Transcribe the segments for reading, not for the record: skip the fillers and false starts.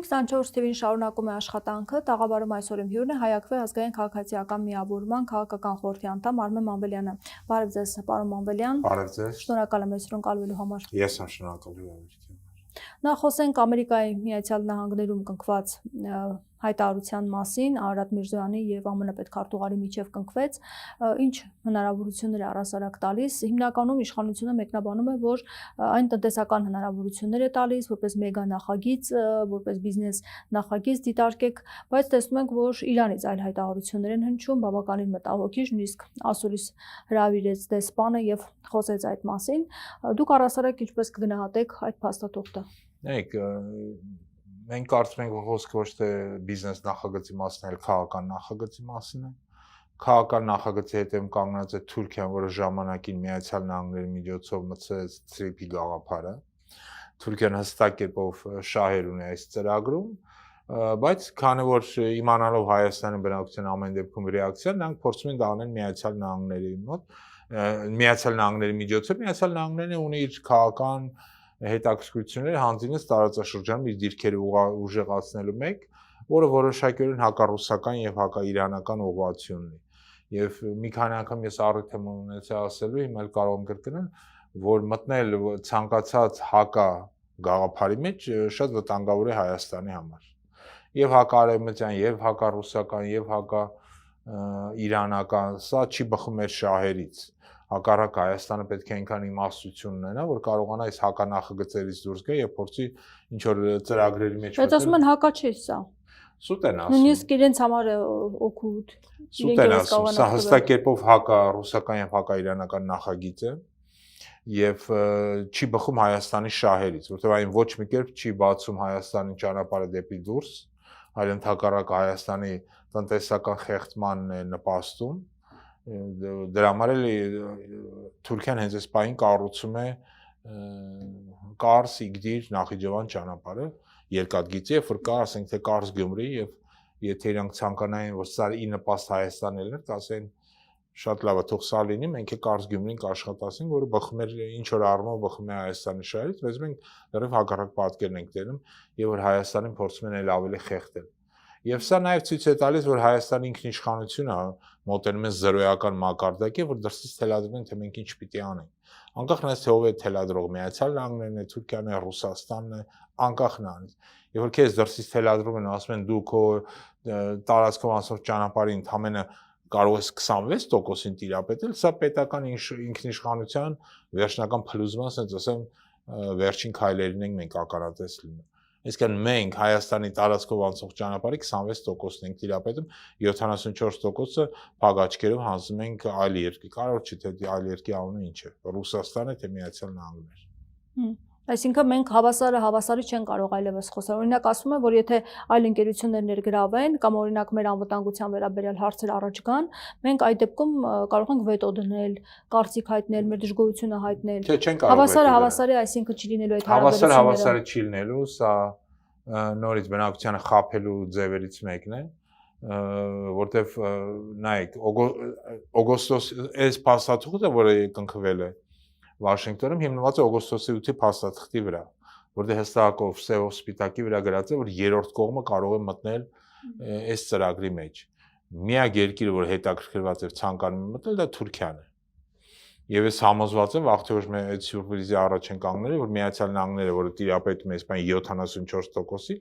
24 թվին շարունակում է աշխատանքը, տաղավարում այսօր իմ հյուրն է Հայ-Ակվե ազգային քաղաքացիական միավորման քաղաքական խորհրդի անդամ Արմեն Մանվելյանը։ Բարև ձեզ, պարոն Մանվելյան։ Բարև ձեզ։ Շնորհակալ եմ այսօր կալվելու համար։ Ես եմ շնորհակալ հյուրընկալության համար։ Նախ խոսենք Ամերիկայի Միացյալ Նահանգներում կնքված հայտարարության մասին, Արարատ Միրզոյանի եւ ԱՄՆ պետքարտուղարի միջև կնքվեց, ինչ հնարավորություններ է առասարակ տալիս։ Հիմնականում իշխանությունը մեկնաբանում է, որ այն տնտեսական հնարավորություններ է տալիս, որպես մեգա նախագիծ, որպես բիզնես նախագիծ դիտարկեք, բայց տեսնում ենք, որ Իրանից այլ հայտարարություններ են հնչում, բավականին մտահոգիչ, նույնիսկ ասորիս հրավիրեց դեսպանը եւ խոսեց այդ մասին։ Դուք առասարակ ինչպես կգնահատեք այդ փաստաթուղթը։ Նայեք, մենք կարծում ենք, որ խոսքը ոչ թե բիզնես նախագծի մասին, այլ քաղաքական նախագծի մասին է։ Քաղաքական նախագծի հետևում կանգնած է Թուրքիան, որը ժամանակին Միացյալ Նահանգների միջոցով մցրեց TTIP-ի գաղափարը։ Թուրքիան հստակ կերպով շահեր ունի այս ծրագրում, բայց քանի որ իմանալով Հայաստանի բնակության ամեն դեպքում ռեակցիան, նրանք փորձում են դա անել Միացյալ Նահանգների մոտ, Միացյալ Նահանգների միջոցով, Միացյալ Նահանգները ունի իր քաղաքական հետաքրքրությունները հանձինս տարածաշրջանում իր դիրքերը ուժեղացնելու մեկ, որը որոշակիորեն հակառուսական եւ հակաիրանական ուղղություն ունի։ Եվ մի քանի անգամ ես առիթ եմ ունեցել ասելու, հիմա էլ կարող եմ կրկնել, որ մտնել ցանկացած հակա գաղափարի մեջ շատ վտանգավոր է Հայաստանի համար։ Եվ հակարևմտյան, եւ հակառուսական, եւ հակաիրանական, սա չի բխում մեր շահերից։ Հակառակ Հայաստանը պետք է այնքան իմաստություն ունենա, որ կարողանա այս հականախագծերից դուրս գա եւ փորձի ինչ որ ծրագրերի մեջ Բայց ասում են հակա չի սա։ Սուտ են ասում։ Նույնիսկ իրենց համար է օգուտ։ Սուտ են ասում, սա հստակ կերպով հակառուսական եւ հակաիրանական նախագիծ է եւ չի բխում Հայաստանի շահերից, որովհետեւ այն ոչ մի կերպ չի բացում Հայաստանի ճանապարհը դեպի դուրս, այլ ընդհակառակ Հայաստանի տնտեսական խեղդմանն է նպաստում։ Դրա համար էլ Թուրքիան հենց այս պահին կառուցում է Կարս Իգդիր Նախիջևան ճանապարհը երկաթգծի, երբ որ կա, ասենք թե Կարս Գյումրի եւ եթե իրանք ցանկանային, որ սա ի նպաստ Հայաստանն էր, կասեն շատ լավ է, թող սա լինի, մենք է Կարս Գյումրին կաշխատացինք, որը բխում էր ինչ որ առումով բխում է Հայաստանի շահերից, բայց մենք դեռ հակառակ պատկերն ենք տենում եւ որ Հայաստանին փորձում են այլ ավելի խեղդել։ Եվ սա նաև ցույց է տալիս, որ Հայաստանի ինքնիշխանությունը մոտենում է զրոյական մակարդակի, որ դրսից թելադրում են, թե մենք ինչ պիտի անենք։ Անկախ նրանից, թե ով է թելադրող, Միացյալ Նահանգներն է, Թուրքիան է, Ռուսաստանն է, անկախ նրանից։ Եվ որ քեզ դրսից թելադրում են, ասում են դու քո տարածքով անցնող ճանապարհի ընդամենը կարող ես 26%-ին տիրապետել, սա պետական ինքնիշխանության վերջնական փլուզման, ասենց ասեմ, վերջին քայլերին ենք մենք ականատես լինում։ Այսինքն մենք Հայաստանի տարածքով անցող ճանապարհի 26%-ն ենք տիրապետում, 74%-ը փագաչքերով հանձնում ենք այլ երկրի։ Կարող չի թե այլ երկրի անունը ինչ է, Ռուսաստան է թե Միացյալ Նահանգներ։ Այսինքն մենք հավասարի չեն կարող այլևս խոսալ։ Օրինակ ասում են, որ եթե այլ ընկերություններ ներգրավեն կամ օրինակ մեր անվտանգության վերաբերյալ հարցեր առաջ գան, մենք այդ դեպքում կարող ենք վետո դնել, կարծիք հայտնել, մեր դժգոհությունը հայտնել։ Հավասարը, այսինքն չի լինելու այդ հարաբերությունները։ Հավասարը չի լինելու, սա նորից բնակչությանը խաբելու ձևերից մեկն է, որտեվ նայեք, օգոստոս այս փաստաթուղթը, որը կնքվել է Վաշինգտոնում, հիմնված է օգոստոսի 8-ի փաստաթղթի վրա, որտեղ հստակով սևով սպիտակի վրա գրած է, որ երրորդ կողմը կարող է մտնել այս ծրագրի մեջ։ Միակ երկիրը, որ հետաքրքրված է ցանկանում է մտնել, դա Թուրքիան է։ Եվ ես համոզված եմ, վաղ թե ուշ մենք այդ սյուրպրիզի առաջ են կանգնել, որ Միացյալ Նահանգները, որը տիրապետում է այսպես 74%-ի,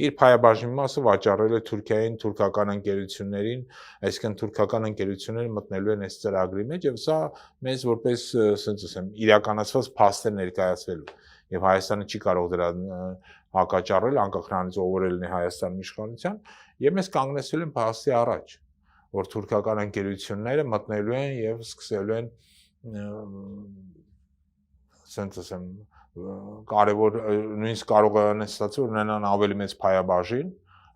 իր փայաբաժնի մասը վաճառել է Թուրքիային, թուրքական ընկերություններին, այսինքն թուրքական ընկերությունները մտնելու են այս ծրագրի մեջ, եւ սա մեզ որպես, ասենց ասեմ, իրականացված փաստ է ներկայացվելու։ Եվ Հայաստանը չի կարող դրան հակաճառել, անկախ նրանից ով որ լինի Հայաստանի իշխանության, եւ մեզ կանգնեցել են փաստի առաջ, որ թուրքական ընկերությունները մտնելու են եւ սկսելու են ասենց ասեմ կարևոր նույնիսկ կարող է ստացվել ունենան ավելի մեծ փայաբաժին,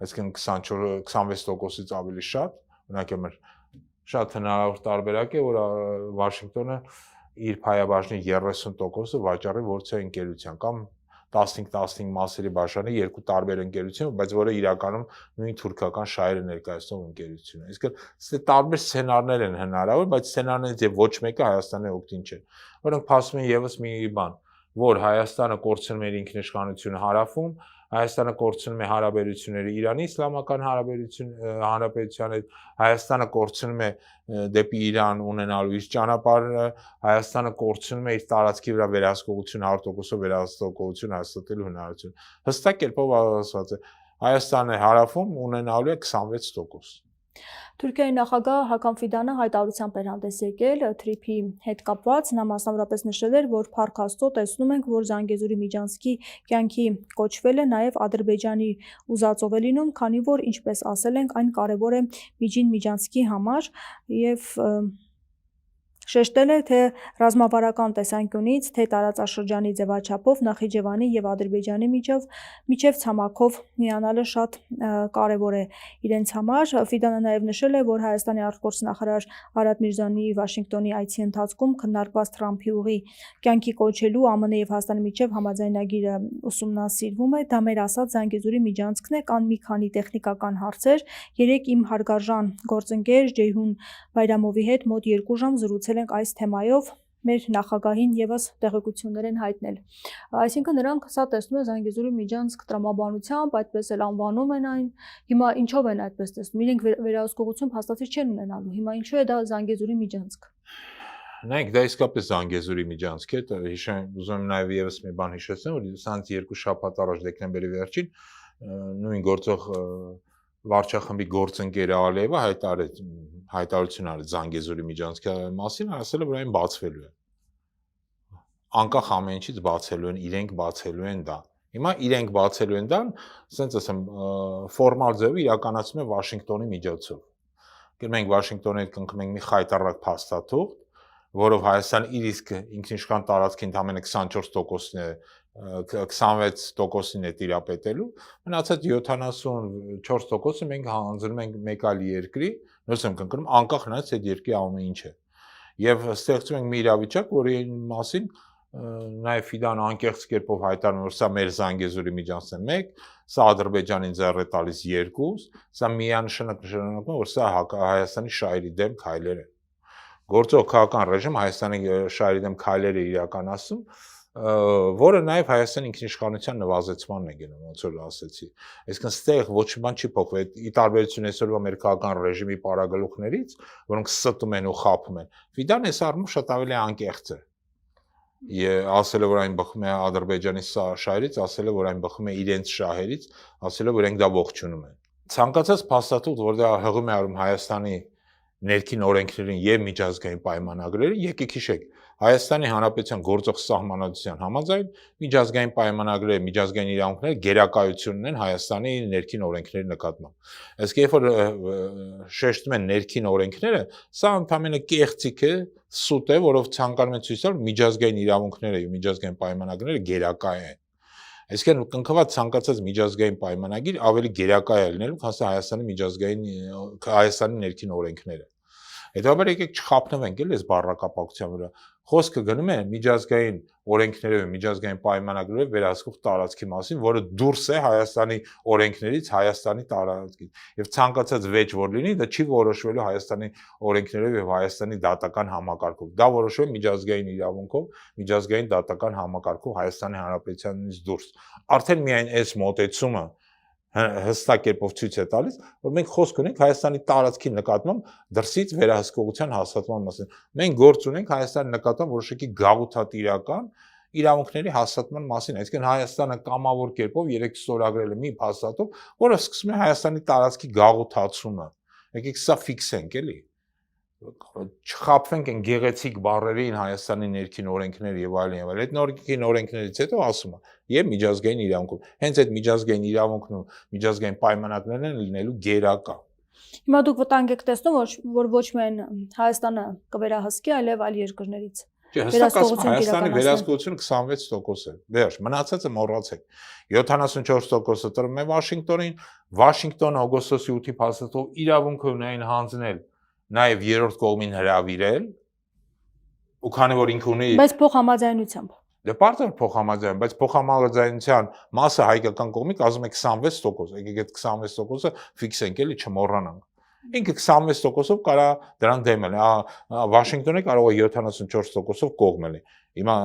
այսինքն 26%-ից ավելի շատ, օրինակ մեր շատ հնարավոր տարբերակ է, որ Վաշինգտոնը իր փայաբաժնի 30%-ը վաճառի որցե ընկերության կամ 15-15 մասերի բաժանի երկու տարբեր ընկերություն, բայց որը իրականում նույն թուրքական շահերը ներկայացնող ընկերություն է։ Իսկ սա տարբեր սցենարներ են հնարավոր, բայց սցենարներից եւ ոչ մեկը Հայաստանի օգտին չէ։ Որոնք փաստում են եւս մի բան, որ Հայաստանը կորցնում է իր ինքնիշխանությունը հարավում, Հայաստանը կորցնում է հարաբերությունները Իրանի Իսլամական Հանրապետության հետ, Հայաստանը կորցնում է դեպի Իրան ունենալու իր ճանապարհը, Հայաստանը կորցնում է իր տարածքի վրա վերահսկողություն 100% վերահսկողություն հաստատելու հնարավորություն։ Հստակ կերպով ասված է, Հայաստանը հարավում ունենալու է 26%։ Թուրքիայի նախագահ Հական Ֆիդանը հայտարարությամբ էր հանդես եկել թրիփի հետ կապված, նա մասնավորապես նշել էր, որ փառք Աստծո տեսնում ենք, որ Զանգեզուրի միջանցքի կյանքի կոչվել է նաև Ադրբեջանի ուզածով է լինում, քանի որ ինչպես ասել ենք, այն կարևոր է միջին միջանցքի համար եւ շեշտել է, թե ռազմավարական տեսանկյունից, թե տարածաշրջանի ձևաչափով Նախիջևանի եւ Ադրբեջանի միջև ցամաքով միանալը շատ կարևոր է իրենց համար։ Ֆիդանը նաեւ նշել է, որ Հայաստանի արտգործնախարար Արադ Միրզոյանի Վաշինգտոնի այցի ընթացքում քննարկված Թրամփի ուղի կյանքի կոչելու ԱՄՆ եւ Հայաստանի միջև համաձայնագիրը ուսումնասիրվում է։ Դա մեր ասած Զանգեզուրի միջանցքն է, կան մի քանի տեխնիկական հարցեր։ Երեկ իմ հարգարժան գործընկեր Ջեյհուն Բայրամովի հետ մոտ 2 ժամ զրուցել ենք այս թեմայով, մեր նախագահին եւս տեղեկություններ են հայտնել։ Այսինքն նրանք սա տեսնում են Զանգեզուրի միջանցք տրամաբանությամբ, այդպես էլ անվանում են այն։ Հիմա ինչով են այդպես տեսնում։ Իրենք վերահսկողություն փաստացի չեն ունենալու։ Հիմա ինչու է դա Զանգեզուրի միջանցք։ Նայեք, դա իսկապես Զանգեզուրի միջանցք է, ուզում եմ նաև եւս մի բան հիշեցնել, որ 22 շաբաթ առաջ դեկտեմբերի վերջին նույն գործող վարչախմբի գործընկերը Ալիևը հայտարարություն արեց Զանգեզուրի միջանցքի մասին, ասել է, որ այն բացվելու է։ Անկախ ամեն ինչից բացելու են, իրենք բացելու են դա։ Հիմա իրենք բացելու են դա, ասենց ասեմ, ֆորմալ ձևով իրականացում է Վաշինգտոնի միջոցով։ Մենք Վաշինգտոնի հետ կնքում ենք մի խայտառակ փաստաթուղթ, որով Հայաստանը իր իսկ ինքնիշխան տարածքի ընդամենը 24%-ն է 26%-ին է տիրապետելու, մնացած 74%-ը մենք հանձնում ենք մեկ այլ երկրի, նույնիսկ եմ կնկնում, անկախ նրանից այդ երկրի անունը ինչ է։ Եվ ստեղծում ենք մի իրավիճակ, որի մասին նաև Ֆիդան անկեղծ կերպով հայտարարում է, որ սա մեր Զանգեզուրի միջանցքն է 1, սա Ադրբեջանին ձեռ է տալիս 2, սա միանշանակ նշանակում է, որ սա Հայաստանի շահերի դեմ քայլեր են։ Գործող քաղաքական ռեժիմ Հայաստանի շահերի դեմ քայլեր է իրականացում, որը նաև Հայաստանի ինքնիշխանության նվազեցմանն է գնում, ոնց որ ասեցի։ Այսինքն ստեղ ոչ մի բան չի փոխվել, ի տարբերություն այսօրվա մեր քաղաքական ռեժիմի պարագլուխներից, որոնք ստում են ու խաբում են։ Ֆիդան այս առումով շատ ավելի անկեղծ է։ Ասել է, որ այն բխում է Ադրբեջանի շահերից, ասել է, որ այն բխում է իրենց շահերից, ասել է, որ իրենք դա ողջունում են։ Ցանկացած փաստաթուղթ, որ դա հղում է արում Հայաստանի ներքին օրենքներին եւ միջազգային պայմանագրերը, եկեք հիշեք, Հայաստանի Հանրապետության գործող սահմանադրության համաձայն միջազգային պայմանագրերը, միջազգային իրավունքները գերակայություն ունեն Հայաստանի ներքին օրենքների նկատմամբ։ Իսկ երբ որ շեշտում են ներքին օրենքները, սա ընդհանրապես կեղծիք է, սուտ է, որով ցանկանում են ցույց տալ միջազգային իրավունքները եւ միջազգային պայմանագրերը գերակայ են։ Այսինքն կնքված ցանկացած միջազգային պայմանագիր ավելի գերակայ է լինելու, քան Հայաստանի ներքին օրենքները։ Հետաբար եկեք չխափնվենք էլի այս բառակապակցության վրա։ Խոսքը գնում է միջազգային օրենքներով, միջազգային պայմանագրերով վերահսկող տարածքի մասին, որը դուրս է Հայաստանի օրենքներից, Հայաստանի տարածքից։ Եվ ցանկացած վեճ որ լինի, դա չի որոշվելու Հայաստանի օրենքներով եւ Հայաստանի դատական համակարգով։ Դա որոշվում է միջազգային իրավունքով, միջազգային դատական համակարգով Հայաստանի Հանրապետությանից դուրս։ Արդեն միայն այս մոտեցումը հստակ կերպով ցույց է տալիս, որ մենք խոսք ունենք Հայաստանի տարածքի նկատմամբ դրսից վերահսկողության հաստատման մասին։ Մենք գործ ունենք Հայաստանի նկատմամբ որոշակի գաղութատիրական իրավունքների հաստատման մասին, այսինքն Հայաստանը կամավոր կերպով երեք ստորագրել է մի փաստաթուղթ, որը սկսում է Հայաստանի տարածքի գաղութացումը։ Եկեք սա ֆիքսենք, էլի։ Չխափվենք այն գեղեցիկ բառերին Հայաստանի ներքին օրենքները եւ այլն եւ այլն։ Այդ ներքին օրենքներից հետո ասում է եւ միջազգային իրավունքով։ Հենց այդ միջազգային իրավունքն ու միջազգային պայմանագրերն են լինելու գերակա։ Հիմա դուք վտանգ եք տեսնում, որ ոչ միայն Հայաստանը կվերահսկի, այլև այլ երկրներից։ Հստակ ասում Հայաստանի վերահսկողությունը 26% է։ Վերջ, մնացածը մոռացեք։ 74%-ը տրվում է Վաշինգտոնին, Վաշինգտոնը օգոստոսի 8-ի փաստաթուղթով իրավունք ունեն հանձնել նաև երրորդ կողմին հրավիրել, ու քանի որ ինքը ունի բայց փոխհամաձայնությամբ։ Դե պարտադիր փոխհամաձայն, բայց փոխհամաձայնության մասը հայկական կողմի կազմում է 26%, եկեք այդ 26%-ը ֆիքսենք էլի չմոռանանք։ Ինքը 26%-ով կարա դրան դեմ լինի, Վաշինգտոնը կարող է 74%-ով կողմել։ Հիմա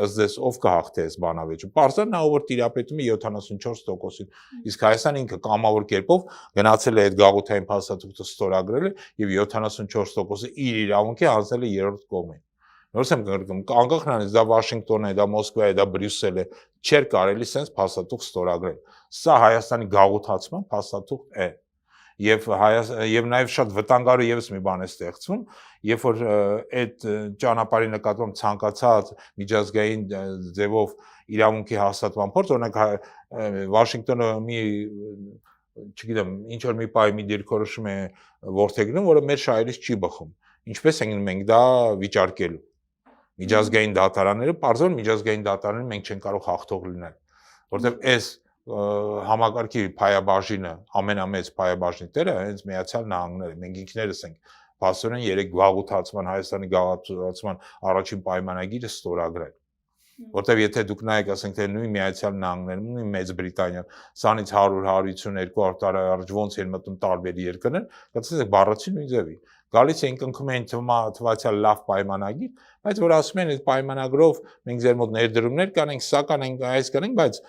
ըստ դες ով կհաղթի այս բանավեճը։ Պարզան նա ով տիրապետում է 74%-ին։ Իսկ Հայաստանը ինքը կամավոր կերպով գնացել է այդ գաղութային փաստաթուղթը ստորագրել եւ 74%-ը իր իրավունքի հանձնել է երրորդ կողմին։ Նորից եմ կրկնում, անկախ նրանից դա Վաշինգտոնն է, դա Մոսկվա է, դա Բրյուսել է, չէր կարելի sense փաստաթուղթ ստորագրել։ Սա Հայաստանի գաղութացման փաստաթուղթ է։ Եվ նաև շատ վտանգավոր եւս մի բան է ստեղծվում, երբ որ այդ ճանապարհի նկատմամբ ցանկացած միջազգային ձևով իրավունքի հաստատման փորձ, օրինակ Վաշինգտոնը մի, չգիտեմ, ինչ որ մի պայ մի դիրքորոշում է որդեգնում, որը մեր շահերից չի բխում։ Ինչպես ենք մենք դա վիճարկելու։ Միջազգային դատարանները, պարզորեն միջազգային դատարանները մենք չենք կարող հաղթող լինել, որովհետև այս համակարգի փայաբաժինը, ամենամեծ փայաբաժնի տերը հենց Միացյալ Նահանգները, մենք ինքներս ենք փաստորեն 3 գաղութացման, Հայաստանի գաղութացման առաջին պայմանագիրը ստորագրել։ Որտեվ եթե դուք նայեք, ասենք թե նույն Միացյալ Նահանգները, նույն Մեծ Բրիտանիան, սանից 100-150-200 տարի առաջ ոնց են մտնում տարբեր երկրներ, կտեսնեք բառացի նույն ձևի։ Գալիս էին կնքում են թվացյալ լավ պայմանագիր, բայց որ ասում են այդ պայմանագրով մենք ձեր մոտ ներդրումներ կանենք, սա կանենք, այս կանենք, բայց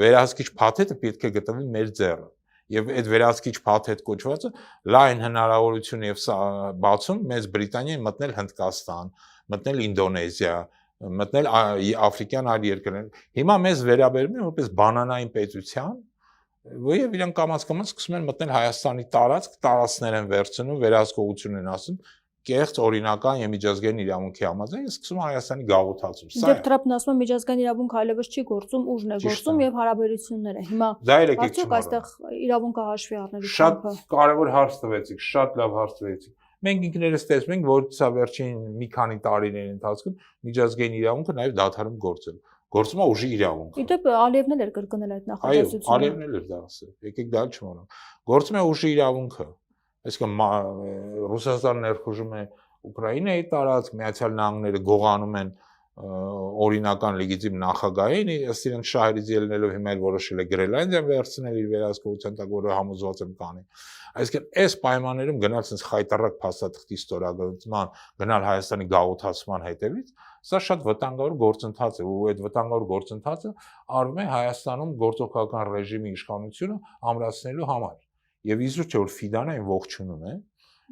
վերահսկիչ փաթեթը պետք է գտնվի մեր ձեռը։ Եվ այդ վերահսկիչ փաթեթ կոչվածը լայն հնարավորություն եւ բացում Մեծ Բրիտանիային մտնել Հնդկաստան, մտնել Ինդոնեզիա, մտնել աֆրիկյան այլ երկրներ։ Հիմա մեզ վերաբերում են որպես բանանային պետության, եւ իրանք կամաց-կամաց սկսում են մտնել Հայաստանի տարածք, տարածքներ են վերցնում, վերահսկողություն են ասում, կեղծ օրինական եւ միջազգային իրավունքի համաձայն սկսում Հայաստանի գաղութացում։ Եվ Թրամփն ասում է միջազգային իրավունքը այլևս չի գործում, ուժն է գործում եւ հարաբերությունները։ Հիմա արդյոք այստեղ իրավունքը հաշվի առնելու շատ կարեւոր հարց տվեցիք, շատ լավ հարց տվեցիք։ Մենք ինքներս տեսնում ենք, որ սա վերջին մի քանի տարիների ընթացքում միջազգային իրավունքը նաեւ դադարում գործել։ Գործում է ուժի իրավունքը։ Իդեպ Ալիևն էլ էր կրկնել այդ նախադասությունը։ Այո, Ալիևն էլ էր դա ասել։ Եկեք դա չմոռանանք։ Գործում է ուժի իրավունքը։ Այսինքն Ռուսաստանը ներխուժում է Ուկրաինայի տարածք, Միացյալ Նահանգները գողանում են օրինական լեգիտիմ նախագահին, ըստ իրենց շահերից ելնելով հիմա էլ որոշել է Գրենլանդիան վերցնել իր վերահսկողության տակ, որը համոզված եմ կանի։ Այսինքն այս պայմաններում գնալ sense խայտարակ փաստաթղթի ստորագրման, գնալ Հայաստանի գաղութացման հետևից, սա շատ վտանգավոր գործընթաց է, ու այդ վտանգավոր գործընթացը արվում է Հայաստանում գործողական ռեժիմի իշխանությունը ամրացնելու համար։ Եվ իզուր չէ որ Ֆիդանը այն ողջունում է,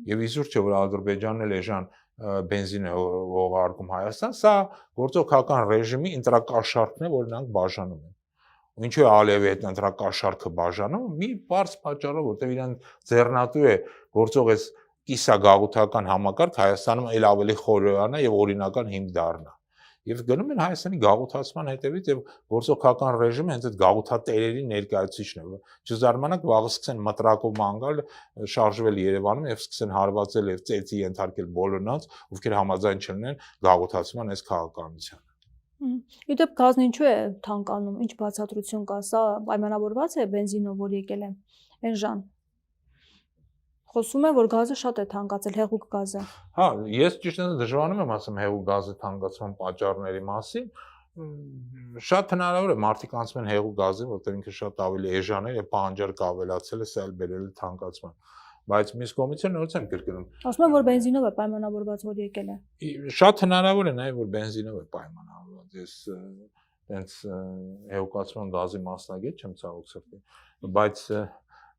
եւ իզուր չէ որ Ադրբեջանն էլ էժան բենզին է ուղարկում Հայաստան, սա գործողական ռեժիմի ընտրակաշառքն է, որ նրանք բաժանում են։ Ու ինչու է Ալիևի այդ ընտրակաշառքը բաժանում, մի բարձ պատճառով, որտեղ իրան ձեռնատու է գործող այս կիսագաղութական համակարգ Հայաստանում էլ ավելի խորորանա եւ օրինական հիմք դառնա։ Եվ գնում են Հայաստանի գաղութացման հետևից եւ գործողական ռեժիմը հենց այդ գաղութատերերի ներկայացուցիչն է։ Չզարմանաք վաղը սկսեն մտրակով մանգալ, շարժվել Երևանում եւ սկսեն հարվածել եւ ծեծի ենթարկել բոլոր նրանց, ովքեր համաձայն չլինեն գաղութացման այս քաղաքականությանը։ Իդեպ գազն ինչու է թանկանում, ինչ բացատրություն կա, սա պայմանավորված է բենզինով, որ եկել է Էնժան։ Խոսում է, որ գազը շատ է թանկացել, հեղուկ գազը։ Հա, ես ճիշտ եմ դժվարանում եմ ասում հեղուկ գազի թանկացման պատճառների մասին։ Շատ հնարավոր է մարդիկ անցնում են հեղուկ գազին, որտեղ ինքը շատ ավելի էժան է եւ պահանջարկը ավելացել է, սա էլ բերել է թանկացման։ Բայց մյուս կողմից նորից եմ կրկնում։ Ասում են, որ բենզինով է պայմանավորված, որ եկել է։ Շատ հնարավոր է նաեւ որ բենզինով է պայմանավորված։ Ես հենց հեղուկացման գազի մասնագետ չեմ ցավոք սրտի, բայց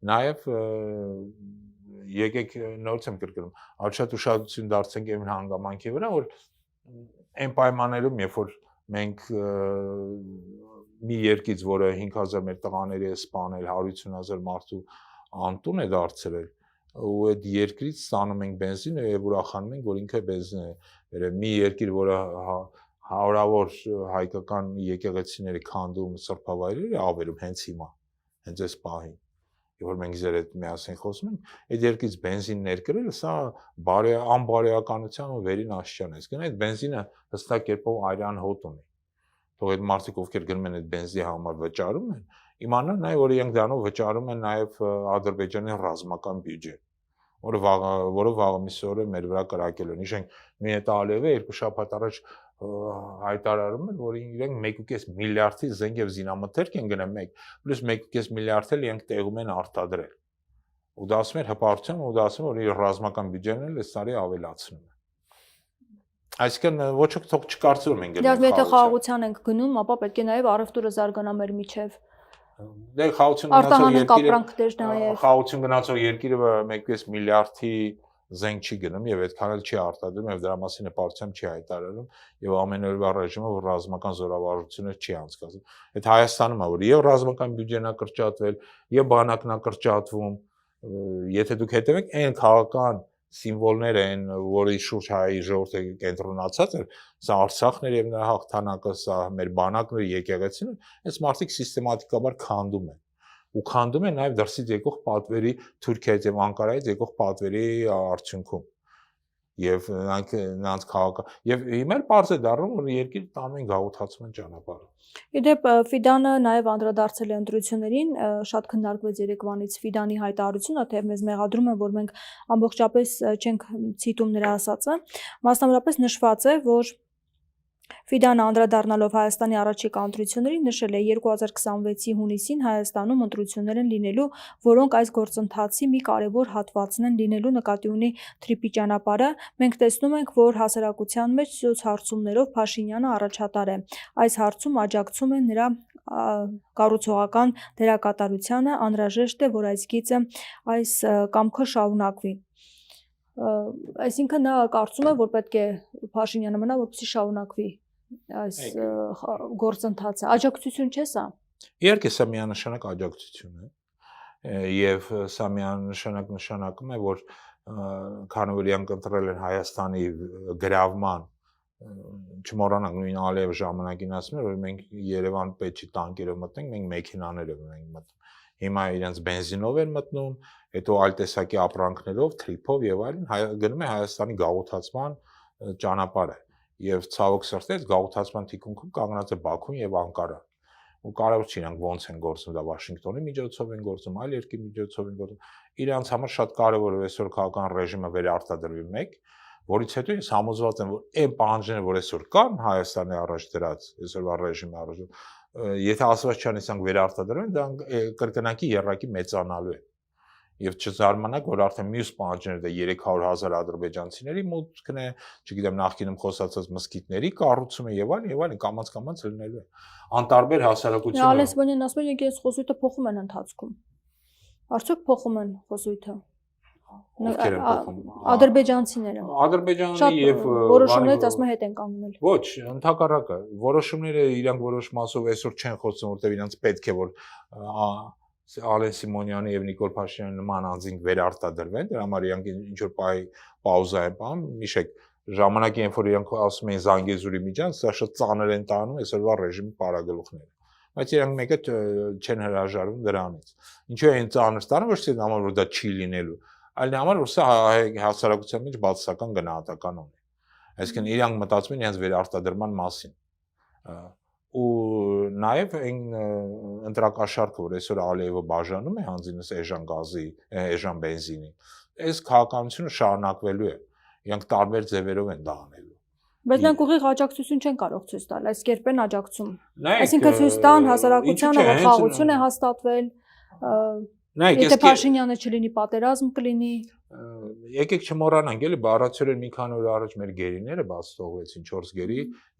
նաեւ եկեք նորից եմ կրկնում, շատ ուշադրություն դարձնենք այն հանգամանքի վրա, որ այն պայմաններում, երբ որ մենք մի երկից, որը 5000 մեր տղաների է սպանել, 150,000 մարդու անտուն է դարձրել, ու այդ երկրից ստանում ենք բենզինը եւ ուրախանում ենք, որ ինքը բենզին է բերել։ Մի երկիր, որը հարյուրավոր հայկական եկեղեցիների քանդում սրբավայրեր է ավերում հենց հիմա, հենց այս պահին։ Եվ որ մենք ձեր հետ միասին խոսում ենք, այդ երկրից բենզին ներկրելը սա անբարոյականության ու վերին աշճան է։ Իսկ այդ բենզինը հստակ կերպով արյան հոտ ունի։ Թող այդ մարդիկ, ովքեր գնում են այդ բենզի համար վճարում են, իմանան նաև որ իրենք դրանով վճարում են նաև Ադրբեջանի ռազմական բյուջեն, որը վաղամիսի օրը մեր վրա կրակել են։ Իշենք մի հետ Ալիևը 2 շաբաթ առաջ հայտարարում են, որ իրենք 1.5 միլիարդի զենք եւ զինամթերք են գնել մեկ, պլյուս 1.5 միլիարդ էլ իրենք տեղում են արտադրել։ ու դա ասում էր հպարտություն, ու դա ասում որ իր ռազմական բյուջեն էլ այս տարի ավելացնում է։ Այսինքն ոչ ոք թող չկարծի որ մենք գնում ենք եթե խաղաղության ենք գնում, ապա պետք է նաև առևտուրը զարգանա մեր միջև։ Դե խաղաղություն գնացող երկիրը 1.5 միլիարդի զենք չի գնում եւ այդքան էլ չի արտադրում եւ դրա մասին հպարտությամբ չի հայտարարում եւ ամենօրյա ռեժիմը որ ռազմական զորավարժությունը չի անցկացնում։ Այդ Հայաստանում է որ եւ ռազմական բյուջեն է կրճատվել եւ բանակն է կրճատվում, եթե դուք հետևեք այն քաղաքական սիմվոլները են, որի շուրջ հայ ժողովուրդը կենտրոնացած էր, սա Արցախն էր եւ նրա հաղթանակը, սա մեր բանակն էր, եկեղեցին, այս մարդիկ սիստեմատիկաբար քանդում են։ Ու քանդում են նաև դրսից եկող պատվերի Թուրքիայից եւ Անկարայից եկող պատվերի արդյունքում եւ նրանց քաղաքը եւ հիմա էլ բարձ է դառնում որ երկիրը տանում են գաղութացման ճանապարհը։ Իդեպ Ֆիդանը նաև անդրադարձել է ընտրություններին, շատ քննարկվեց երեկվանից Ֆիդանի հայտարարությունը, թե մեզ մեղադրում են որ մենք ամբողջապես չենք ցիտում նրա ասածը, մասնավորապես նշված է որ Ֆիդանը անդրադառնալով Հայաստանի առաջիկա ընտրություններին նշել է 2026-ի հունիսին Հայաստանում ընտրություններ են լինելու, որոնք այս գործընթացի մի կարևոր հատվածն են լինելու նկատի ունի թրիպի ճանապարհը։ Մենք տեսնում ենք, որ հասարակության մեջ սոցհարցումներով Փաշինյանը առաջատար է։ Այս հարցում աջակցում են նրա կառուցողական դերակատարությանը, անհրաժեշտ է, որ այս գիծը այս կամքը շարունակվի։ Այսինքն նա կարծում է, որ պետք է Փաշինյանը մնա, որպեսզի շարունակվի այս գործընթացը, աջակցություն չէ սա։ Իհարկե սա միանշանակ աջակցություն է եւ սա միանշանակ նշանակում է որ քանի որ իրանք ընտրել են Հայաստանի գրավման չմոռանանք նույն Ալիև ժամանակին ասում էր որ մենք Երևան պետք չի տանկերով մտնենք, մենք մեքենաներով ենք մտնում։ Հիմա իրենց բենզինով են մտնում, հետո այլ տեսակի ապրանքներով, թրիփով եւ այլն գնում է Հայաստանի գաղութացման ճանապարհը։ Եվ ցավոք սրտի այս գաղութացման թիկունքում կանգնած է Բաքուն եւ Անկարան։ Ու կարևոր չի իրանք ոնց են գործում, դա Վաշինգտոնի միջոցով են գործում, այլ երկրի միջոցով են գործում։ Իրանց համար շատ կարևոր է այսօր քաղաքական ռեժիմը վերարտադրվի մեկ, որից հետո ես համոզված եմ, որ այն պահանջները, որ այսօր կան Հայաստանի առաջ դրած, այսօրվա ռեժիմի առաջ, եթե ասված չան իրանք վերարտադրվեն, դա կրկնակի երրակի մեծանալու է։ Եվ չզարմանաք, որ արդեն մյուս պահանջները դա 300,000 ադրբեջանցիների մուտքն է, չգիտեմ նախկինում խոսացած մսկիթների կառուցումը եւ այլն, կամաց լինելու է։ Անտարբեր հասարակությունը։ Ալես Բոնյան ասում է, եկես խոսույթը փոխում են ընթացքում։ Արդյոք փոխում են խոսույթը։ Ադրբեջանցիները։ Ադրբեջանի եւ որոշումներից ասում է հետ են կանգնել։ Ոչ, ընդհակառակը, որոշումները իրանք որոշ մասով այսօր չեն խոսում, որտեղ իրանք պետք է որ Ալեն Սիմոնյանի եւ Նիկոլ Փաշինյանի նման անձինք վերարտադրվեն, դրա համար իրանք ինչ որ պաուզա են բան, հիշեք, ժամանակի երբ որ իրանք ասում էին Զանգեզուրի միջանց, սա շատ ծանր են տանում այսօրվա ռեժիմի պարագլուխները։ Բայց իրանք մեկը չեն հրաժարվում դրանից։ Ինչու են ծանր տանում, ոչ թե համար որ դա չի լինելու, այլ համար որ սա հասարակության մեջ բացասական գնահատական ունի։ Այսինքն իրանք մտածում են իրենց վերարտադրման մասին։ Ու նաև այն ընտրակաշարքը, որ այսօր Ալիևը բաժանում է հանձինս էժան գազի, էժան բենզինի, այս քաղաքականությունը շարունակվելու է։ Իրանք տարբեր ձևերով են դա անելու։ Բայց նրանք ուղիղ աջակցություն չեն կարող ցույց տալ, այս կերպ են աջակցում։ Այսինքն ցույց տան հասարակությանը որ խաղաղություն է հաստատվել, եթե Փաշինյանը չլինի, պատերազմ կլինի։ Եկեք չմոռանանք, էլի բառացիորեն մի քանի օր առաջ մեր գերիները բաց թողվեցին 4 գերի,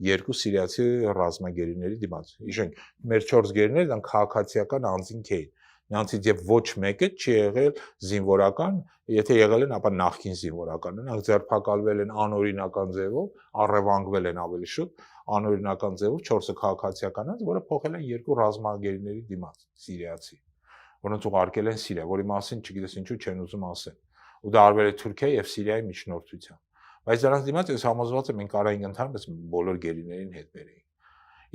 2 սիրիացի ռազմագերիների դիմաց։ Հիշենք, մեր 4 գերիները դրանք քաղաքացիական անձինք էին։ Նրանցից եւ ոչ մեկը չի եղել զինվորական, եթե եղել են, ապա նախկին զինվորական։ Նրանք ձերբակալվել են անօրինական ձևով, առևանգվել են ավելի շուտ, անօրինական ձևով 4-ը քաղաքացիական անձ, որը փոխել են 2 ռազմագերիների դիմաց, սիրիացի, որոնց ուղարկել են Սիրիա, որի մասին չգիտես ինչու չեն ուզում ասել։ Ու դա արվել է Թուրքիայի եւ Սիրիայի միջնորդությամբ։ Բայց դրանց դիմաց ես համոզված եմ մենք կարայինք ընդհանրապես բոլոր գերիներին հետ բերեինք։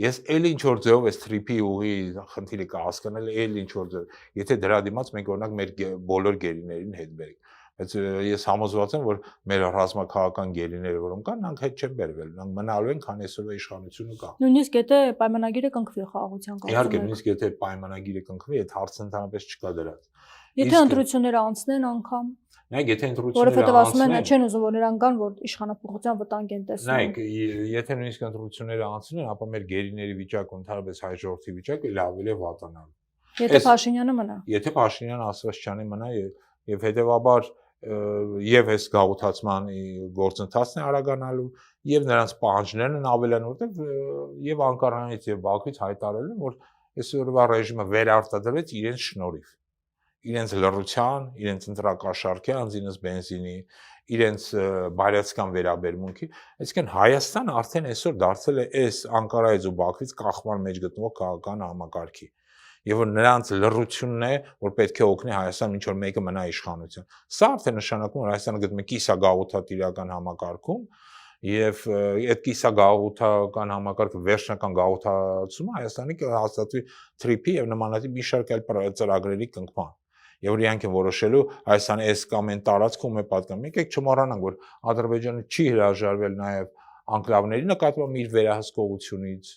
Ես էլ ինչ որ ձեով այս թրիփի ուղի խնդիրը կհասկանալ, էլ ինչ որ ձեով, եթե դրա դիմաց մենք օրինակ մեր բոլոր գերիներին հետ բերենք։ Բայց ես համոզված եմ, որ մեր ռազմաքաղաքական գերիները, որոնք կան, նրանք հետ չեն բերվել, նրանք մնալու են, քանի այսօրվա իշխանությունը կա։ Նույնիսկ եթե պայմանագիրը կնքվի խաղաղության կարգով։ Իհարկե, նույնիսկ եթե պայմանագիրը կնքվի, այդ հարցը ընդհանրապես չկա դրած։ Եթե ընտրությունները անցնեն անգամ Նայեք, եթե ընտրությունները որովհետև ասում են, չեն ուզում որ նրանք գան, որ իշխանապողության վտանգ են տեսնում։ Նայեք, եթե նույնիսկ ընտրությունները անցնեն, ապա մեր գերիների վիճակը, ընդհանրապես հայ ժողովրդի վիճակը լավ է վատանալու։ Եթե Փաշինյանը մնա։ Եթե Փաշինյանը ասված չանի մնա, եւ հետեւաբար եւ այս գաղութացման գործընթացն է արագանալու եւ նրանց պահանջներն են ավելան, որտեղ եւ Անկարանից եւ Բաքվից հայտարարել են, որ այսօրվա ռեժիմը վերարտադրվեց իրենց շնորհիվ, իրենց լռության, իրենց ընտրակաշառքի, անձինս բենզինի, իրենց բարյացկան վերաբերմունքի, այսինքն Հայաստանը արդեն այսօր դարձել է այս Անկարայից ու Բաքվից կախման մեջ գտնվող քաղաքական համակարգի։ Եվ որ նրանց լռությունն է, որ պետք է օգնի Հայաստան ինչ որ մեկը մնա իշխանության։ Սա արդեն նշանակում է, որ Հայաստանը գտնվում է կիսագաղութատիրական համակարգում, եւ այդ կիսագաղութական համակարգը վերջնական գաղութացումը Հայաստանի կհաստատվի TRIP-ի եւ նմանատիպ մի շարք այլ ծրագրերի կնքման։ Եվ որ իրանք են որոշելու Հայաստանի այս կամ այն տարածքում է պատկանում։ Եկեք չմոռանանք, որ Ադրբեջանը չի հրաժարվել նաեւ անկլավների նկատմամբ իր վերահսկողությունից։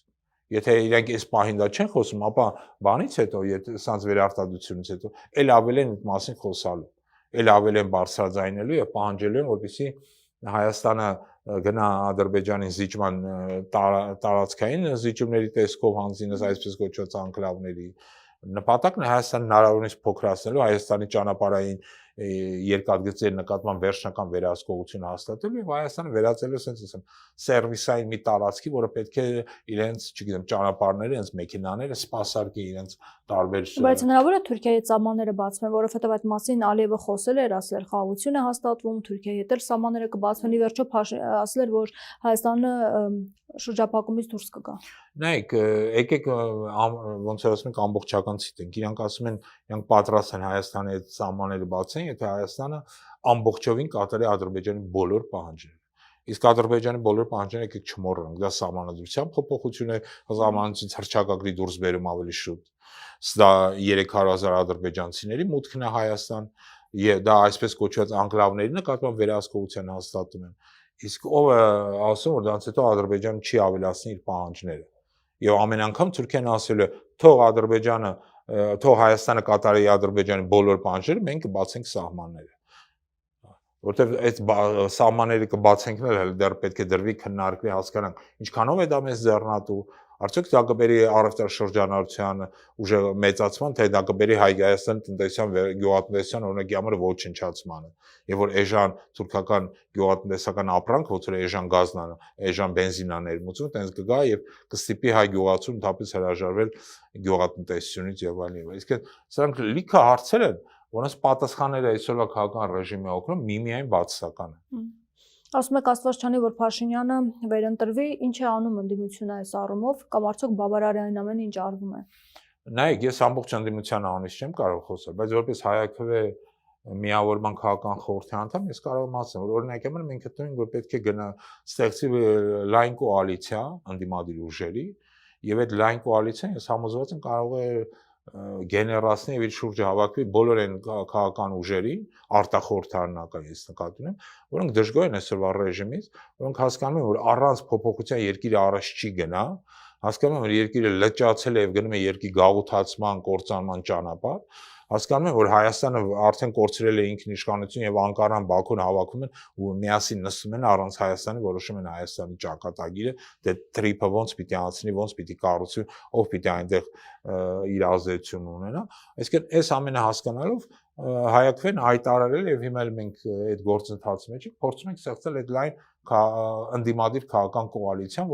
Եթե իրանք այս պահին դա չեն խոսում, ապա բանից հետո, եթե սանց վերարտադրությունից հետո, ել ավել են այդ մասին խոսալու, ել ավել են բարձրաձայնելու եւ պահանջելու են, որպեսզի Հայաստանը գնա Ադրբեջանի զիջման տարածքային զիջումների տեսքով հանձինս այսպես կոչված անկլավների նպատակն է Հայաստանը հնարավորինս փոքրացնելու, Հայաստանի ճանապարհային երկաթգծերի նկատմամբ վերջնական վերահսկողություն հաստատելու եւ Հայաստանը վերածելու ասենց ասեմ սերվիսային մի տարածքի, որը պետք է իրենց, չգիտեմ, ճանապարհները, իրենց մեքենաները սպասարկի իրենց տարբեր։ Բայց հնարավոր է Թուրքիայի սահմանները բացվեն, որովհետեւ այդ մասին Ալիևը խոսել էր, ասել էր խաղաղություն է հաստատվում, Թուրքիայի հետ էլ սահմանները կբացվեն, ի վերջո ասել էր, որ Հայաստանը շրջափակումից դուրս կգա։ Նայեք, եկեք ոնց է ասում, ամբողջական ցիտենք։ Իրանք ասում են, իրանք պատրաստ են Հայաստանի հետ սահմանները բացեն, եթե Հայաստանը ամբողջովին կատարի Ադրբեջանի բոլոր պահանջները։ Իսկ Ադրբեջանի բոլոր պահանջները եկեք չմոռանանք, դա սահմանադրության փոփոխություն է, սահմանադրությունից հռչակագրի դուրս բերում ավելի շուտ։ Դա 300,000 ադրբեջանցիների մուտքն է Հայաստան, եւ դա այսպես կոչված անկլավների նկատմամբ վերահսկողության հաստատում են։ Իսկ ով է ասում, որ դրանից հետո Ադրբեջանը չի ավելացնի իր պահանջները։ Եվ ամեն անգամ Թուրքիան ասել է, թող Ադրբեջանը, թող Հայաստանը կատարի Ադրբեջանի բոլոր պահանջները, մենք կբացենք սահմանները։ Որտեւ այդ սահմանները կբացենքն էլ դեռ պետք է դրվի քննարկվի, հասկանանք, ինչքանով է դա մեզ ձեռնատու, արդյոք դա կբերի առևտրաշրջանառության ուժը մեծացման, թե դա կբերի Հայաստանի տնտեսության գյուղատնտեսության օրինակի համար ոչնչացմանը, եւ որ էժան թուրքական գյուղատնտեսական ապրանք, ոնց որ էժան գազն է, էժան բենզինն է ներմուծում, տենց կգա եւ կստիպի հայ գյուղացուն ընդհանրապես հրաժարվել գյուղատնտեսությունից եւ այլն։ Իսկ սրանք լիքը հարցեր են, որոնց պատասխանները այսօրվա քաղաքական ռեժիմի օգնում միմիայն բացասական են։ Ասում եք Աստված չանի, որ Փաշինյանը վերընտրվի, ինչ է անում ընդդիմությունը այս առումով, կամ արդյոք բավարար է այն ամենը, ինչ արվում է։ Նայեք, ես ամբողջ ընդդիմության անունից չեմ կարող խոսել, բայց որպես հայաքվե միավորման քաղաքական խորհրդի անդամ ես կարող եմ ասել, որ օրինակ եմն մենք գտնում ենք, որ պետք է գնա ստեղծի լայն կոալիցիա ընդդիմադիր ուժերի, եւ այդ լայն կոալիցիան ես համոզված եմ կարող է գեներացնի եւ իր շուրջը հավաքվի բոլոր այն քաղաքական ուժերին, արտախորհրդարանական ես նկատում եմ, որոնք դժգոհ են այսօրվա ռեժիմից, որոնք հասկանում են, որ առանց փոփոխության երկիրը առաջ չի գնա, հասկանում են, որ երկիրը լճացել է եւ գնում է երկրի գաղութացման, կործանման ճանապարհ, հասկանում են, որ Հայաստանը արդեն կորցրել է ինքնիշխանություն եւ Անկարան, Բաքուն հավաքում են ու միասին նստում են առանց Հայաստանի որոշում են Հայաստանի ճակատագիրը, դե TRIP-ը ոնց պիտի անցնի, ոնց պիտի կառուցվի, ով պիտի այնտեղ իր ազդեցություն ունենա։ Այսինքն այս ամենը հասկանալով հայաքվեն հայտարարել եւ հիմա էլ մենք այդ գործընթացի մեջ փորձում ենք ստեղծել այդ լայն ընդդիմադիր քաղաքական կոալիցիան,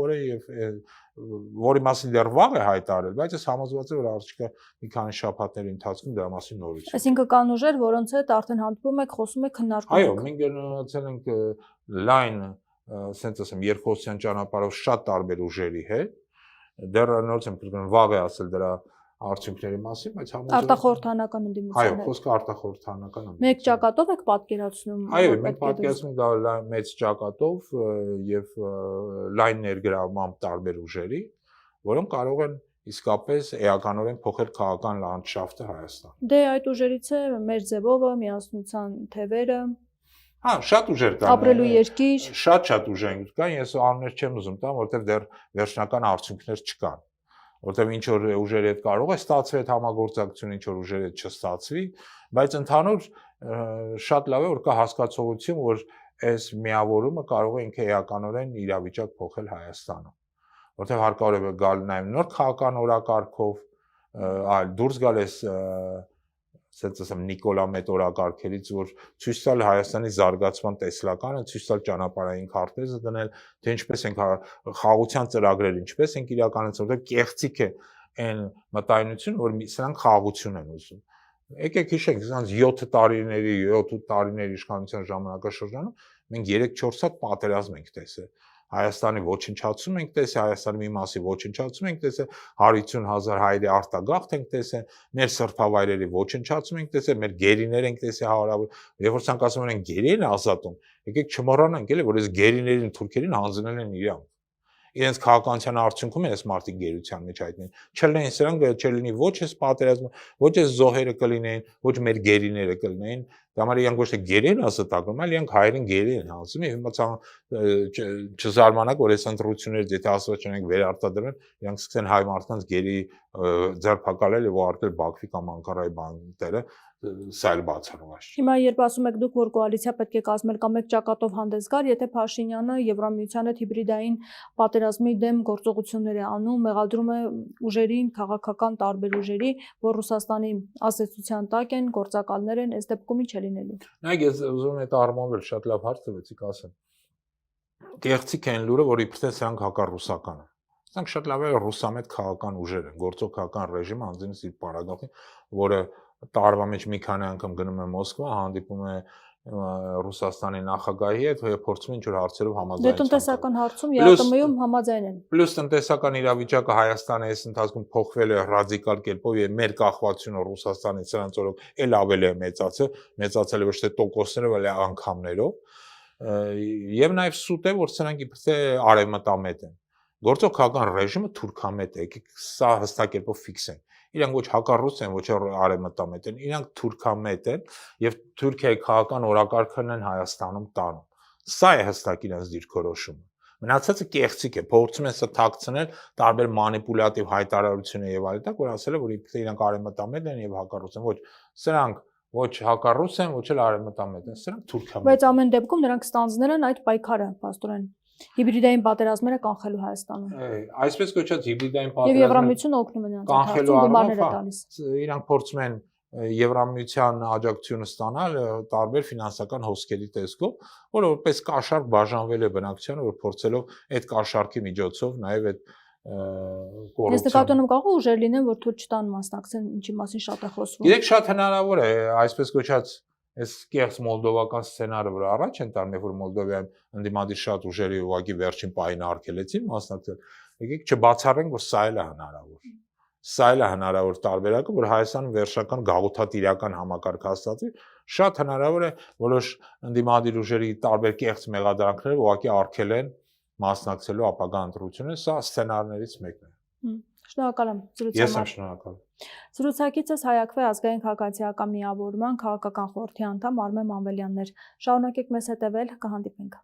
որի մասին դեռ վաղ է հայտարարել, բայց ես համոզված եմ, որ առաջիկա մի քանի շաբաթների ընթացքում դրա մասին նորություն։ Այսինքն կան ուժեր, որոնց հետ արդեն հանդիպում եք, խոսում եք, քննարկում եք։ Այո, մենք գնացել ենք լայն, ասենց ասեմ, երկխոսության ճանապարհով շատ տարբեր ուժերի հետ։ Դեռ նորից եմ կրկնում, վաղ է ասել դրա արդյունքների մասին, բայց համոզված արտախորհրդանական ընդդիմության։ Այո, խոսքը արտախորհրդանական է։ Մեկ ճակատով եք պատկերացնում։ Այո, մենք պատկերացնում դա մեծ ճակատով եւ լայն ներգրավմամբ տարբեր ուժերի, որոնք կարող են իսկապես էականորեն փոխել քաղաքական լանդշաֆտը Հայաստանում։ Դե այդ ուժերից է մեր ձևովը, միասնության թևերը։ Հա, շատ ուժեր կան։ Ապրելու երկիր։ Շատ ուժեր կան, ես անուններ չեմ ուզում տամ, որովհետեւ դեռ վերջնական արդյունքներ չկան։ Որտեւ ինչ որ ուժերի հետ կարող է ստացվի այդ համագործակցությունը, ինչ որ ուժերի հետ չստացվի, բայց ընդհանուր շատ լավ է որ կա հասկացողություն, որ այս միավորումը կարող է ինքը էականորեն իրավիճակ փոխել Հայաստանում։ Որտեւ հարկավոր է գալ նաեւ նոր քաղաքական օրակարգով, այլ դուրս գալ այս ասենց ասեմ Նիկոլա մետորակարգերից, որ ցույց տալ Հայաստանի զարգացման տեսլականը, ցույց տալ ճանապարհային քարտեզը դնել, թե ինչպես են խաղաղության ծրագրերը, ինչպես են իրականացվում, որտեղ կեղծիք է այն մտայնություն, որ սրանք խաղաղություն են ուզում։ Եկեք հիշենք, սրանց 7 տարիների իշխանության ժամանակաշրջանում մենք 3-4 հատ պատերազմ ենք տեսել։ Հայաստանի ոչնչացում ենք տեսել, Հայաստանի մի մասի ոչնչացում ենք տեսել, 150,000 հայերի արտագաղթ ենք տեսել, մեր սրբավայրերի ոչնչացում ենք տեսել, մեր գերիներ ենք տեսել հարավոր։ Երբ որ ցանկացում են գերի են ազատում, եկեք չմոռանանք էլի, որ այս գերիներին թուրքերին հանձնել են իրանք։ Իրենց քաղաքականության արդյունքում այս մարդիկ գերության մեջ հայտնեն։ Չլինեն սրանք, չլինի ոչ այս պատերազմը, ոչ այս զոհերը կլինեն, ոչ մեր գերիները կլինեն։ Դա համար իրանք ոչ թե գերի են ազատագրում, այլ իրանք հայերին գերի են հանձնում եւ հիմա չզարմանաք, որ այս ընտրություններից եթե ասված չունենք վերարտադրել, իրանք սկսեն հայ մարդկանց գերի ձերբակալել եւ ուղարկել Բաքվի կամ Անկարայի բանտերը, սա էլ բացառված չէ։ Հիմա երբ ասում եք դուք, որ կոալիցիա պետք է կազմել կամ մեկ ճակատով հանդես գար, եթե Փաշինյանը Եվրամիության հետ հիբրիդային պատերազմի դեմ գործողություններ է անում, մեղադրում է ուժերին, քաղաքական տարբեր ուժերի, որ Ռուսաստանի ազդեցության տակ են, գործակալներ են, այս դեպքում ինչ է լինելու։ Նայեք, ես ուզում եմ այդ առումով շատ լավ հարց տվեցիք ասեմ։ Կեղծիք են լուրը, որ իբրև սրանք հակառուսական են։ Սրանք շատ լավ է ռուսամետ քաղաքական ուժեր են, գործող քաղաքական ռեժիմը անձնից իր պարագայում, որը տարվա մեջ մի քանի անգամ գնում է Մոսկվա, հանդիպում է Ռուսաստանի նախագահի հետ եւ փորձում է ինչ-որ հարցերով համաձայնություն։ Դե տնտեսական հարցում ԵԱՏՄ-ում համաձայն են։ Պլյուս տնտեսական իրավիճակը Հայաստանի այս ընթացքում փոխվել է ռադիկալ կերպով եւ մեր կախվածությունը Ռուսաստանից սրանց օրոք էլ ավելի է մեծացել է ոչ թե տոկոսներով, այլ անգամներով։ Եվ նաեւ սուտ է, որ սրանք իբրև արևմտամետ են։ Գործող քաղաքական ռեժիմը թուրքամետ է, եկեք սա հստակ կերպով ֆիքսենք։ Իրանք ոչ հակառուս են, ոչ արևմտամետ են, իրանք թուրքամետ են եւ Թուրքիայի քաղաքական օրակարգն են Հայաստանում տանում։ Սա է հստակ իրանց դիրքորոշումը։ Մնացածը կեղծիք է, փորձում են սա թաքցնել տարբեր մանիպուլյատիվ հայտարարություններ եւ այլն, որ ասել է, որ իրանք արևմտամետ են եւ հակառուս են։ Ոչ, սրանք ոչ հակառուս են, ոչ էլ արևմտամետ են, սրանք թուրքամետ են։ Բայց ամեն դեպքում նրանք ստանձնել են այդ պայքարը, փաստորեն։ Հիբրիդային պատերազմները կանխելու Հայաստանում։ Այսպես կոչված հիբրիդային պատերազմները եւ Եվրամիությունը օգնում է նրանց կանխելու գումարներ է տալիս։ Իրանք փորձում են Եվրամիության աջակցությունը ստանալ տարբեր ֆինանսական հոսքերի տեսքով, որը որպես կաշառք բաժանվել է բնակչությանը, որ փորձելով այդ կաշառքի միջոցով նաեւ այդ կոռուպցիա։ Ես նկատում եմ կարող ուժեր լինեն, որ թույլ չտան մասնակցեն, ինչի մասին շատ է խոսվում։ Գիտեք, շատ հնարավոր է, այսպես կոչված այս կեղծ մոլդովական սցենարը, որ առաջ են տանում, որ Մոլդովայում ընդդիմադիր շատ ուժերի ուղղակի վերջին պահին արգելեցին մասնակցել, եկեք չբացառենք, որ սա էլ է հնարավոր։ Սա էլ է հնարավոր տարբերակը, որ Հայաստանում վերջական գաղութատիրական համակարգ հաստատվի, շատ հնարավոր է որոշ ընդդիմադիր ուժերի տարբեր կեղծ մեղադրանքները ուղղակի արգելեն մասնակցելու ապագա ընտրությունները, սա սցենարներից մեկն է։ Շնորհակալ եմ զրույցի համար։ Ես եմ շնորհակալ։ Զրուցակիցս Հայ-Ակվե ազգային քաղաքացիական միավորման քաղաքական խորհրդի անդամ Արմեն Մանվելյանն էր։ Շարունակեք մեզ հետևել, կհանդիպենք։